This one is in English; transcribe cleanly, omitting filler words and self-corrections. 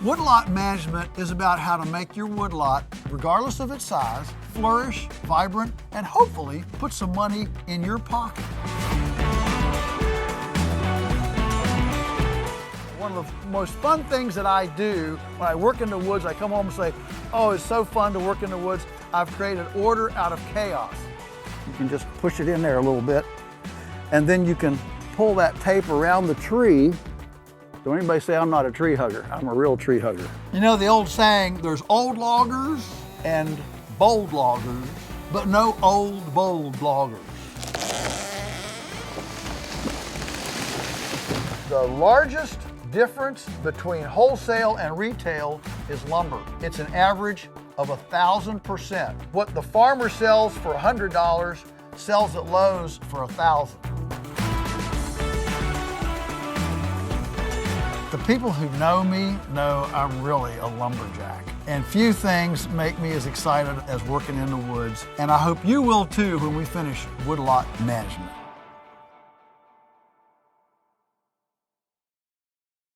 Woodlot Management is about how to make your woodlot, regardless of its size, flourish, vibrant, and hopefully put some money in your pocket. One of the most fun things that I do when I work in the woods, I come home and say, oh, it's so fun to work in the woods. I've created order out of chaos. You can just push it in there a little bit, and then you can pull that tape around the tree. Don't anybody say I'm not a tree hugger. I'm a real tree hugger. You know the old saying, there's old loggers and bold loggers, but no old, bold loggers. The largest difference between wholesale and retail is lumber. It's an average of 1,000%. What the farmer sells for $100 sells at Lowe's for $1,000. The people who know me know I'm really a lumberjack. And few things make me as excited as working in the woods. And I hope you will too when we finish Woodlot Management.